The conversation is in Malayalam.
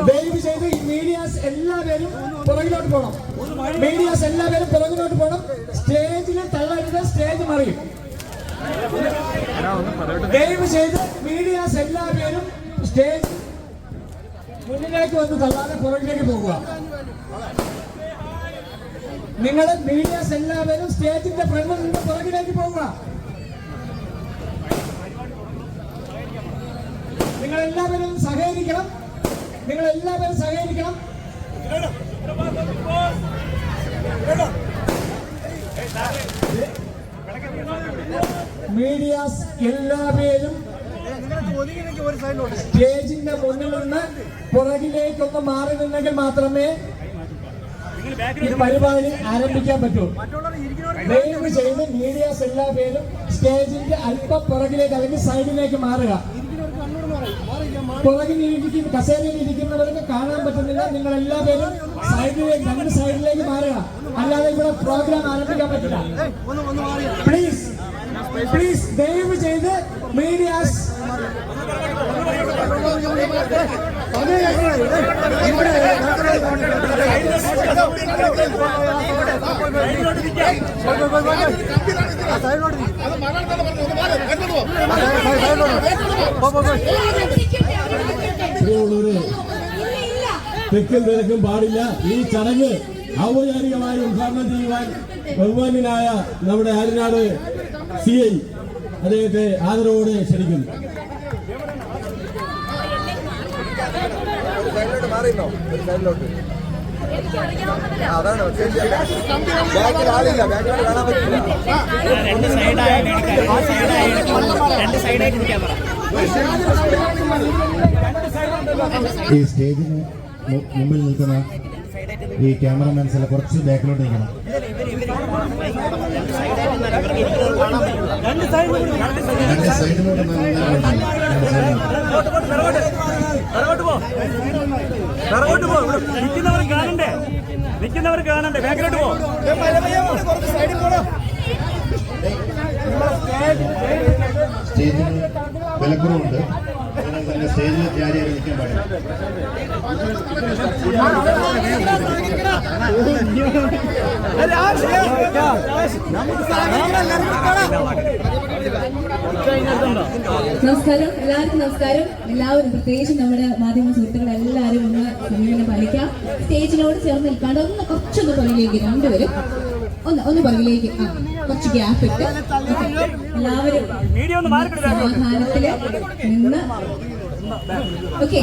ദയവ് ചെയ്ത് മീഡിയാസ് എല്ലാവരും പുറകിലോട്ട് പോകണം. മീഡിയാസ് എല്ലാവരും പുറകിലോട്ട് പോകണം. സ്റ്റേജിൽ തള്ളരുത്, സ്റ്റേജ് മറിയും. ദയവ് ചെയ്ത് മീഡിയാസ് എല്ലാവരും സ്റ്റേജ് മുന്നിലേക്ക് വന്ന് തള്ളാതെ പുറകിലേക്ക് പോകുക. നിങ്ങൾ മീഡിയാസ് എല്ലാവരും സ്റ്റേജിന്റെ ഫ്രണ്ടിൽ നിന്ന് പുറകിലേക്ക് പോകുക. നിങ്ങളെല്ലാവരും സഹകരിക്കണം. മീഡിയാസ് എല്ലാവരും സ്റ്റേജിന്റെ മുന്നിൽ നിന്ന് പുറകിലേക്കൊന്ന് മാറി നിന്നെങ്കിൽ മാത്രമേ ഈ പരിപാടി ആരംഭിക്കാൻ പറ്റൂ. ദയവ് ചെയ്ത് മീഡിയാസ് എല്ലാവരും സ്റ്റേജിന്റെ അല്പം പുറകിലേക്ക് അല്ലെങ്കിൽ സൈഡിലേക്ക് മാറുക. പുറകിലിരിക്കുന്ന കസേരയിൽ ഇരിക്കുന്നവർക്ക് കാണാൻ പറ്റുന്നില്ല. നിങ്ങൾ എല്ലാവരും സൈഡിലേക്ക്, രണ്ട് സൈഡിലേക്ക് മാറുക. അല്ലാതെ ഇവിടെ പ്രോഗ്രാം ആരംഭിക്കാൻ പറ്റില്ല. പ്ലീസ് ദയവ് ചെയ്ത് മീഡിയാസ് തെക്കും തിരക്കും പാടില്ല. ഈ ചടങ്ങ് ഔപചാരികമായി ഉദ്ഘാടനം ചെയ്യുവാൻ ബഹുമാന്യനായ നമ്മുടെ ആര്യനാട് CI അദ്ദേഹത്തെ ആദരവോടെ ക്ഷണിക്കുന്നു. ഈ സ്റ്റേജിന് മുമ്പിൽ നിൽക്കുന്ന ഈ ക്യാമറമാൻസിലെ കുറച്ച് ബാക്കിലോട്ട് നിൽക്കണം. നിൽക്കുന്നവർ കാണണ്ടേ, ബാക്കിലോട്ട് പോ. സ്റ്റേജിന് വിലക്കുറവുണ്ട്. തന്നെ സ്റ്റേജിൽ ചാരിയായി നിൽക്കാൻ പാടില്ല. നമസ്കാരം, എല്ലാവർക്കും നമസ്കാരം. എല്ലാവരും പ്രത്യേകിച്ച് നമ്മുടെ മാധ്യമ സുഹൃത്തുക്കൾ എല്ലാവരും ഒന്ന് സമയം പാലിക്കാം. സ്റ്റേജിനോട് ചേർന്ന് നിൽക്കാണ്ട് കുറച്ചൊന്ന് പുറകിലേക്ക്, രണ്ടുപേരും ഒന്ന് പുറകിലേക്ക്, കുറച്ച് ഗ്യാപ്പ് ഇട്ട് എല്ലാവരും സമാധാനത്തില് നിന്ന്. ഓക്കെ.